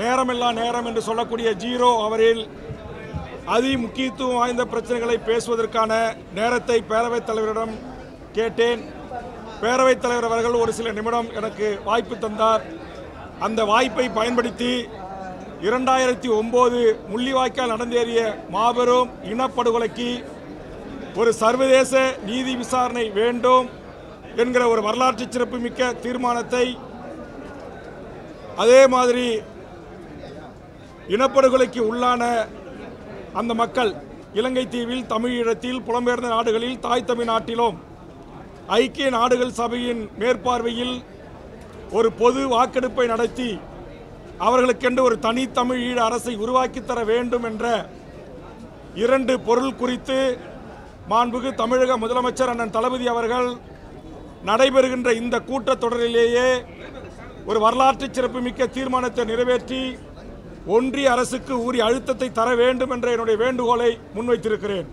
நேரமில்லா நேரம் என்று சொல்லக்கூடிய ஜீரோ அவரில் அதி முக்கியத்துவம் வாய்ந்த பிரச்சனைகளை பேசுவதற்கான நேரத்தை பேரவைத் தலைவரிடம் கேட்டேன். பேரவைத் தலைவர் அவர்கள் ஒரு சில நிமிடம் எனக்கு வாய்ப்பு தந்தார். அந்த வாய்ப்பை பயன்படுத்தி 2009 முள்ளிவாய்க்கால் நடந்தேறிய மாபெரும் இனப்படுகொலைக்கு ஒரு சர்வதேச நீதி விசாரணை வேண்டும் என்கிற ஒரு வரலாற்று சிறப்புமிக்க தீர்மானத்தை, அதே மாதிரி இனப்படுகொலைக்கு உள்ளான அந்த மக்கள் இலங்கை தீவில், தமிழீழத்தில், புலம்பெயர்ந்த நாடுகளில், தாய் தமிழ்நாட்டிலும் ஐக்கிய நாடுகள் சபையின் மேற்பார்வையில் ஒரு பொது வாக்கெடுப்பை நடத்தி அவர்களுக்கென்று ஒரு தனித்தமிழீழ அரசை உருவாக்கி தர வேண்டும் என்ற 2 பொருள் குறித்து மாண்புமிகு தமிழக முதலமைச்சர் அண்ணன் தளபதி அவர்கள் நடைபெறுகின்ற இந்த கூட்டத்தொடரிலேயே ஒரு வரலாற்று சிறப்புமிக்க தீர்மானத்தை நிறைவேற்றி ஒன்றிய அரசுக்கு உரிய அழுத்தத்தை தர வேண்டும் என்ற என்னுடைய வேண்டுகோளை முன்வைத்திருக்கிறேன்.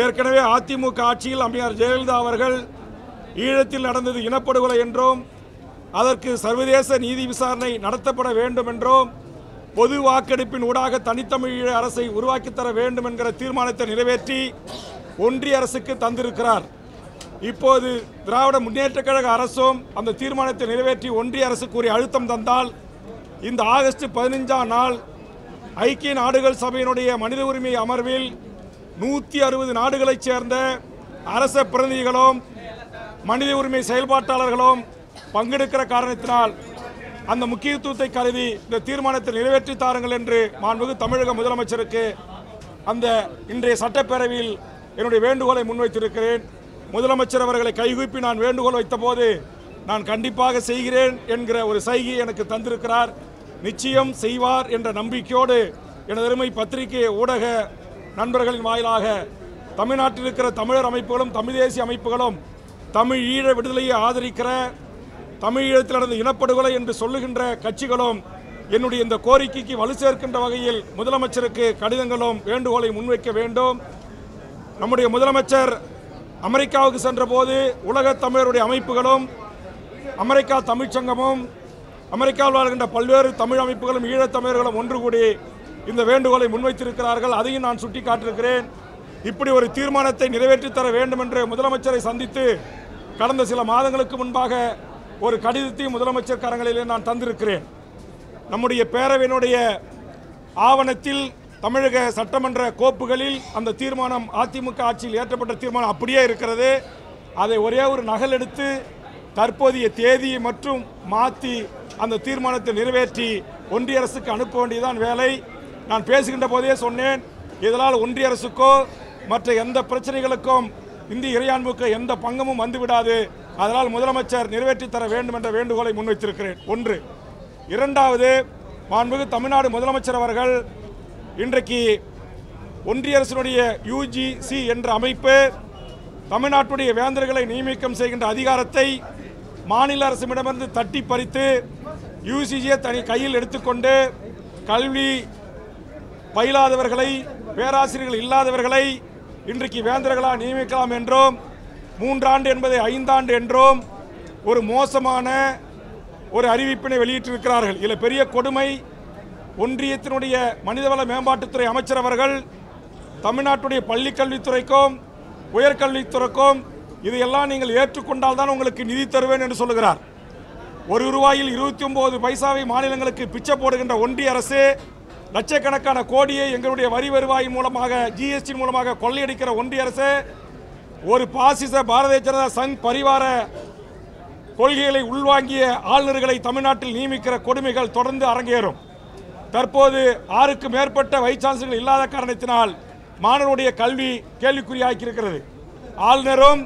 ஏற்கனவே அதிமுக ஆட்சியில் அம்மையார் ஜெயலலிதா அவர்கள் ஈழத்தில் நடந்தது இனப்படுகொலை என்றும் அதற்கு சர்வதேச நீதி விசாரணை நடத்தப்பட வேண்டும் என்றும் பொது வாக்கெடுப்பின் ஊடாக தனித்தமிழீழ அரசை உருவாக்கி தர வேண்டும் என்கிற தீர்மானத்தை நிறைவேற்றி ஒன்றிய அரசுக்கு தந்திருக்கிறார். இப்போது திராவிட முன்னேற்றக் கழக அரசும் அந்த தீர்மானத்தை நிறைவேற்றி ஒன்றிய அரசுக்கு உரிய அழுத்தம் தந்தால் இந்த ஆகஸ்ட் 15ஆம் நாள் ஐக்கிய நாடுகள் சபையினுடைய மனித உரிமை அமர்வில் 160 நாடுகளைச் சேர்ந்த அரச பிரதிநிதிகளும் மனித உரிமை செயல்பாட்டாளர்களும் பங்கெடுக்கிற காரணத்தினால் அந்த முக்கியத்துவத்தை கருதி இந்த தீர்மானத்தை நிறைவேற்றி தாருங்கள் என்று மாண்புமிகு தமிழக முதலமைச்சருக்கு அந்த இன்றைய சட்டப்பேரவையில் என்னுடைய வேண்டுகோளை முன்வைத்திருக்கிறேன். முதலமைச்சர் அவர்களை கைகூப்பி நான் வேண்டுகோள் வைத்தபோது நான் கண்டிப்பாக செய்கிறேன் என்கிற ஒரு சைகையை எனக்கு தந்திருக்கிறார். நிச்சயம் செய்வார் என்ற நம்பிக்கையோடு எனது அருமை பத்திரிகை ஊடக நண்பர்களின் வாயிலாக தமிழ்நாட்டில் இருக்கிற தமிழர் அமைப்புகளும் தமிழ் தேசிய அமைப்புகளும் தமிழ் ஈழ விடுதலையை ஆதரிக்கிற, தமிழீழத்தில் நடந்த இனப்படுகொலை என்று சொல்லுகின்ற கட்சிகளும் என்னுடைய இந்த கோரிக்கைக்கு வலு சேர்க்கின்ற வகையில் முதலமைச்சருக்கு கடிதங்களும் வேண்டுகோளை முன்வைக்க வேண்டும். நம்முடைய முதலமைச்சர் அமெரிக்காவுக்கு சென்றபோது உலக தமிழருடைய அமைப்புகளும், அமெரிக்கா தமிழ்ச்சங்கமும், அமெரிக்காவில் வாழ்கின்ற பல்வேறு தமிழ் அமைப்புகளும், ஈழத்தமிழர்களும் ஒன்று கூடி இந்த வேண்டுகோளை முன்வைத்திருக்கிறார்கள். அதையும் நான் சுட்டிக்காட்டியிருக்கிறேன். இப்படி ஒரு தீர்மானத்தை நிறைவேற்றி தர வேண்டும் என்று முதலமைச்சரை சந்தித்து கடந்த சில மாதங்களுக்கு முன்பாக ஒரு கடிதத்தையும் முதலமைச்சர் கரங்களிலே நான் தந்திருக்கிறேன். நம்முடைய பேரவையினுடைய ஆவணத்தில் தமிழக சட்டமன்ற கோப்புகளில் அந்த தீர்மானம், அதிமுக ஆட்சியில் ஏற்றப்பட்ட தீர்மானம் அப்படியே இருக்கிறது. அதை ஒரே ஒரு நகல் எடுத்து தற்போதைய தேதியை மற்றும் மாற்றி அந்த தீர்மானத்தை நிறைவேற்றி ஒன்றிய அரசுக்கு அனுப்ப வேண்டியதான் வேலை. நான் பேசுகின்ற போதே சொன்னேன், இதனால் ஒன்றிய அரசுக்கோ மற்ற எந்த பிரச்சனைகளுக்கும் இந்திய இறையாண்மைக்கு எந்த பங்கமும் வந்துவிடாது. அதனால் முதலமைச்சர் நிறைவேற்றி தர வேண்டும் என்ற வேண்டுகோளை முன்வைத்திருக்கிறேன். ஒன்று. இரண்டாவது, மாண்புமிகு தமிழ்நாடு முதலமைச்சர் அவர்கள் இன்றைக்கு ஒன்றிய அரசினுடைய UGC என்ற அமைப்பு தமிழ்நாட்டுடைய வேந்தர்களை நியமிக்கம் செய்கின்ற அதிகாரத்தை மாநில அரசிடமிருந்து தட்டி பறித்து UGCயை தனி கையில் எடுத்துக்கொண்டு கல்வி பயிலாதவர்களை, பேராசிரியர்கள் இல்லாதவர்களை இன்றைக்கு வேந்தர்களாக நியமிக்கலாம் என்றும் 3 ஆண்டு என்பதை 5 ஆண்டு என்றும் ஒரு மோசமான ஒரு அறிவிப்பினை வெளியிட்டிருக்கிறார்கள். இதில் பெரிய கொடுமை, ஒன்றியத்தினுடைய மனிதவள மேம்பாட்டுத்துறை அமைச்சர் அவர்கள் தமிழ்நாட்டுடைய பள்ளிக்கல்வித்துறைக்கும் உயர்கல்வித்துறைக்கும் இதையெல்லாம் நீங்கள் ஏற்றுக்கொண்டால் தான் உங்களுக்கு நிதி தருவேன் என்று சொல்லுகிறார். ₹1 29 பைசாவை மாநிலங்களுக்கு பிச்சை போடுகின்ற ஒன்றிய அரசு லட்சக்கணக்கான கோடியை எங்களுடைய வரி வருவாயின் மூலமாக, GST மூலமாக கொள்ளையடிக்கிற ஒன்றிய அரசு ஒரு பாசிச பாரதிய ஜனதா சங் பரிவார கொள்கைகளை உள்வாங்கிய ஆளுநர்களை தமிழ்நாட்டில் நியமிக்கிற கொடுமைகள் தொடர்ந்து அரங்கேறும். தற்போது 6க்கும் மேற்பட்ட வைஸ் சான்சலர்கள் இல்லாத காரணத்தினால் மாணவருடைய கல்வி கேள்விக்குறியாக்கியிருக்கிறது. ஆளுநரும்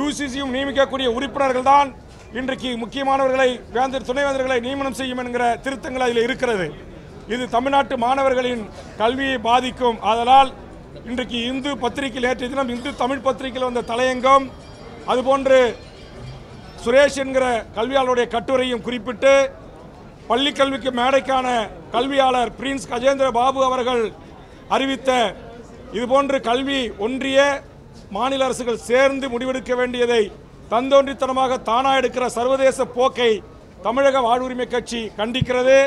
UGCயும் நியமிக்கக்கூடிய உறுப்பினர்கள் தான் இன்றைக்கு முக்கியமானவர்களை, துணைவேந்தர்களை நியமனம் செய்யும் என்கிற திருத்தங்கள் அதில் இருக்கிறது. இது தமிழ்நாட்டு மாணவர்களின் கல்வியை பாதிக்கும். அதனால் இன்றைக்கு இந்து பத்திரிகையில் நேற்றைய தினம் இந்து தமிழ் பத்திரிகையில் வந்த தலையங்கம், அதுபோன்று சுரேஷ் என்கிற கல்வியாளருடைய கட்டுரையும் குறிப்பிட்டு பள்ளிக்கல்விக்கு மேடைக்கான கல்வியாளர் பிரின்ஸ் கஜேந்திர பாபு அவர்கள் அறிவித்த இதுபோன்று கல்வி ஒன்றிய மாநில அரசுகள் சேர்ந்து முடிவெடுக்க வேண்டியதை தந்தோன்றித்தனமாக தானா எடுக்கிற சர்வதேச போக்கை தமிழக வாழ்வுரிமை கட்சி கண்டிக்கிறது.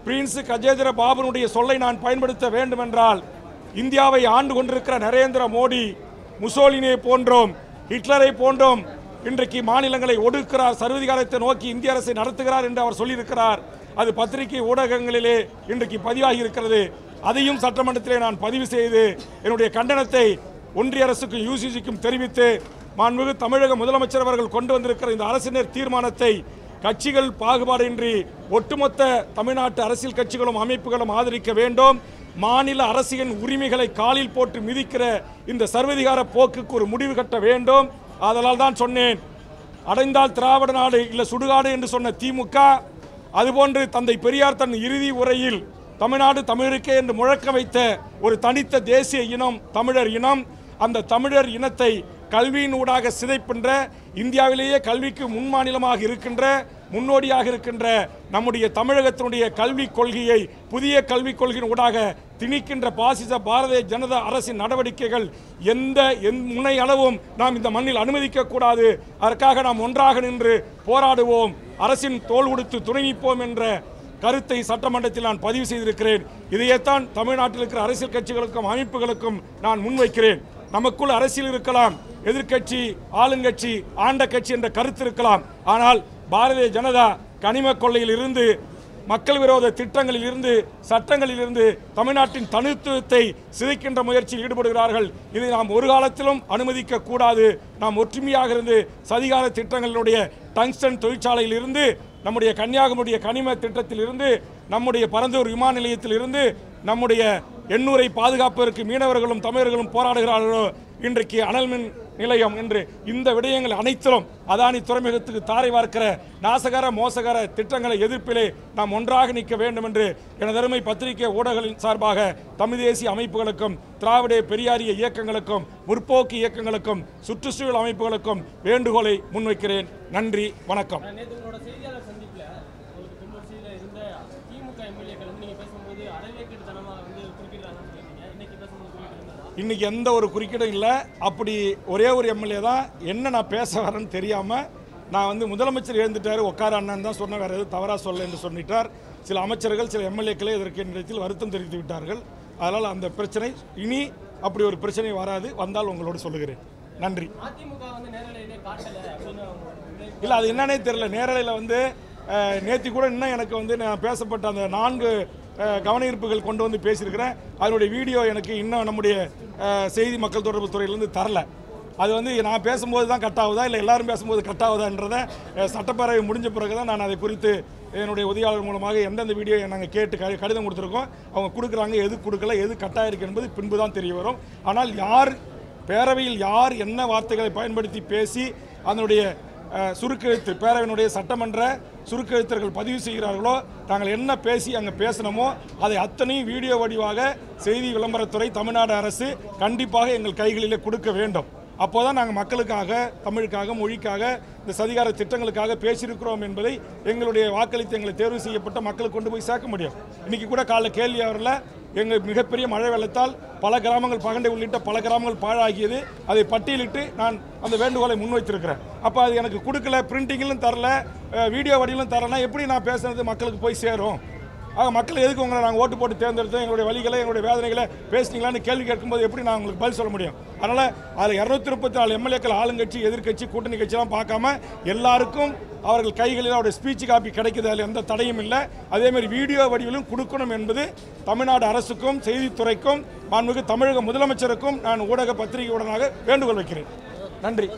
பிரின்ஸ் கஜேந்திர பாபுனுடைய சொல்லை நான் பயன்படுத்த வேண்டுமென்றால், இந்தியாவை ஆண்டு கொண்டிருக்கிற நரேந்திர மோடி முசோலினியை போன்றோம், ஹிட்லரை போன்றோம் இன்றைக்கு மாநிலங்களை ஒடுக்கிறார், சர்வதிகாரத்தை நோக்கி இந்திய அரசை நடத்துகிறார் என்று அவர் சொல்லியிருக்கிறார். அது பத்திரிகை ஊடகங்களிலே இன்றைக்கு பதிவாகி இருக்கிறது. அதையும் சட்டமன்றத்திலே நான் பதிவு செய்து என்னுடைய கண்டனத்தை ஒன்றிய அரசுக்கும் யூசிசிக்கும் தெரிவித்து, மாண்புமிகு தமிழக முதலமைச்சர் அவர்கள் கொண்டு வந்திருக்கிற இந்த அரசினர் தீர்மானத்தை கட்சிகள் பாகுபாடின்றி ஒட்டுமொத்த தமிழ்நாட்டு அரசியல் கட்சிகளும் அமைப்புகளும் ஆதரிக்க வேண்டும். மாநில அரசின் உரிமைகளை காலில் போட்டு மிதிக்கிற இந்த சர்வதிகார போக்குக்கு ஒரு முடிவு கட்ட வேண்டும். அதனால் தான் சொன்னேன், அடைந்தால் திராவிட நாடு இல்லை சுடுகாடு என்று சொன்ன திமுக, அதுபோன்று தந்தை பெரியார் தன் இறுதி உரையில் தமிழ்நாடு தமிழருக்கே என்று முழக்க வைத்த ஒரு தனித்த தேசிய இனம் தமிழர் இனம். அந்த தமிழர் இனத்தை கல்வியின் ஊடாக சிதைக்கின்ற, இந்தியாவிலேயே கல்விக்கு முன்மாநிலமாக இருக்கின்ற, முன்னோடியாக இருக்கின்ற நம்முடைய தமிழகத்தினுடைய கல்விக் கொள்கையை புதிய கல்விக் கொள்கையின் ஊடாக திணிக்கின்ற பாசிச பாரதிய ஜனதா அரசின் நடவடிக்கைகள் எந்த முனை அளவும் நாம் இந்த மண்ணில் அனுமதிக்க கூடாது. அதற்காக நாம் ஒன்றாக நின்று போராடுவோம், அரசின் தோள் கொடுத்து துணை நிற்போம் என்ற கருத்தை சட்டமன்றத்தில் நான் பதிவு செய்திருக்கிறேன். இதையேத்தான் தமிழ்நாட்டில் இருக்கிற அரசியல் கட்சிகளுக்கும் அமைப்புகளுக்கும் நான் முன்வைக்கிறேன். நமக்குள் அரசியல் இருக்கலாம், எதிர்க்கட்சி, ஆளுங்கட்சி, ஆண்ட கட்சி என்ற கருத்து இருக்கலாம். ஆனால் பாரதிய ஜனதா கனிம கொள்ளையில் இருந்து, மக்கள் விரோத திட்டங்களில் இருந்து, சட்டங்களில் இருந்து தமிழ்நாட்டின் தனித்துவத்தை சிதைக்கின்ற முயற்சியில் ஈடுபடுகிறார்கள். இதை நாம் ஒரு காலத்திலும் அனுமதிக்க கூடாது. நாம் ஒற்றுமையாக இருந்து சதிகார திட்டங்களினுடைய டங்ஸ்டன் தொழிற்சாலையில் இருந்து, நம்முடைய கன்னியாகுமரி கனிம திட்டத்தில் இருந்து, நம்முடைய பரந்தூர் விமான நிலையத்தில் இருந்து, நம்முடைய எண்ணூரை பாதுகாப்பதற்கு மீனவர்களும் தமிழர்களும் போராடுகிறார்களோ, இன்றைக்கு அனல் மின் நிலையம் என்று இந்த விடயங்கள் அனைத்திலும் அதானி துறைமுகத்துக்கு தாரை வார்க்கிற நாசகர மோசகர திட்டங்களை எதிர்ப்பிலே நாம் ஒன்றாக நிற்க வேண்டும் என்று எனது அருமை பத்திரிகை ஊடகங்களின் சார்பாக தமிழ் தேசிய அமைப்புகளுக்கும், திராவிட பெரியாரிய இயக்கங்களுக்கும், முற்போக்கு இயக்கங்களுக்கும், சுற்றுச்சூழல் அமைப்புகளுக்கும் வேண்டுகோளை முன்வைக்கிறேன். நன்றி, வணக்கம். இன்னைக்கு எந்த ஒரு குறுக்கீடும் இல்லை. அப்படி ஒரே ஒரு எம்எல்ஏ தான் என்ன நான் பேச வரேன்னு தெரியாமல் நான் முதலமைச்சர் எழுந்துட்டார் உட்கார அண்ணன் தான் சொன்ன, வேறு எதுவும் தவறாக சொல்ல என்று சொல்லிட்டார். சில அமைச்சர்கள், சில எம்எல்ஏக்களே இதற்கு நேரத்தில் வருத்தம் தெரிவித்து விட்டார்கள். அதனால் அந்த பிரச்சனை இனி அப்படி ஒரு பிரச்சனை வராது. வந்தால் உங்களோடு சொல்லுகிறேன். நன்றி. இல்லை, அது என்னன்னே தெரியல. நேரலையில் நேற்று கூட இன்னும் எனக்கு நான் பேசப்பட்ட அந்த 4 கவன ஈர்ப்புகள் கொண்டு வந்து பேசியிருக்கிறேன். அதனுடைய வீடியோ எனக்கு இன்னும் நம்முடைய செய்தி மக்கள் தொடர்பு துறையிலேருந்து தரல. அது நான் பேசும்போது தான் கட் ஆகுதா இல்லை எல்லாரும் பேசும்போது கட் ஆகுதான்றதை சட்டப்பேரவை முடிஞ்ச பிறகு தான் நான் அதை குறித்து என்னுடைய உதவியாளர் மூலமாக எந்தெந்த வீடியோ நாங்கள் கேட்டு கடிதம் கொடுத்துருக்கோம், அவங்க கொடுக்குறாங்க, எது கொடுக்கல, எது கட்டாயிருக்கு என்பது பின்பு தான் தெரிய வரும். ஆனால் யார் பேரவையில் யார் என்ன வார்த்தைகளை பயன்படுத்தி பேசி அதனுடைய சுருக்கெழுத்து பேரவையினுடைய சட்டமன்ற சுருக்கெழுத்தர்கள் பதிவு செய்கிறார்களோ, நாங்கள் என்ன பேசி அங்கே பேசணுமோ அதை அத்தனையும் வீடியோ வடிவாக செய்தி விளம்பரத்துறை, தமிழ்நாடு அரசு கண்டிப்பாக எங்கள் கைகளிலே கொடுக்க வேண்டும். அப்போதான் நாங்கள் மக்களுக்காக, தமிழுக்காக, மொழிக்காக, இந்த சதிகார திட்டங்களுக்காக பேசியிருக்கிறோம் என்பதை எங்களுடைய வாக்களித்து எங்களை தேர்வு செய்யப்பட்ட மக்களுக்கு கொண்டு போய் சேர்க்க முடியும். இன்றைக்கி கூட காலைல கேள்வி அவரில் எங்கள் மிகப்பெரிய மழை வெள்ளத்தால் பல கிராமங்கள், பகண்டை உள்ளிட்ட பல கிராமங்கள் பாழாகியது, அதை பட்டியலிட்டு நான் அந்த வேண்டுகோளை முன்வைத்திருக்கிறேன். அப்போ அது எனக்கு கொடுக்கல, பிரிண்டிங்கிலும் தரல, வீடியோ வடிவிலும் தரலன்னா எப்படி நான் பேசுனது மக்களுக்கு போய் சேரும்? ஆக மக்கள் எதுக்கு உங்களை நாங்கள் ஓட்டு போட்டு தேர்ந்தெடுத்தோம், எங்களுடைய வழிகளை, எங்களுடைய வேதனைகளை பேசுனீங்களான்னு கேள்வி கேட்கும்போது எப்படி நான் உங்களுக்கு பதில் சொல்ல முடியும்? அதனால் அதில் 234 எம்எல்ஏக்கள் ஆளுங்கட்சி, எதிர்க்கட்சி, கூட்டணி கட்சியெல்லாம் பார்க்காம எல்லாருக்கும் அவர்கள் கைகளில் அவருடைய ஸ்பீச் காப்பி கிடைக்குது, அதில் எந்த தடையும் இல்லை. அதேமாதிரி வீடியோ வடிவிலும் கொடுக்கணும் என்பது தமிழ்நாடு அரசுக்கும், செய்தித்துறைக்கும், மாண்புமிகு தமிழக முதலமைச்சருக்கும் நான் ஊடக பத்திரிகையுடனாக வேண்டுகோள் வைக்கிறேன். நன்றி.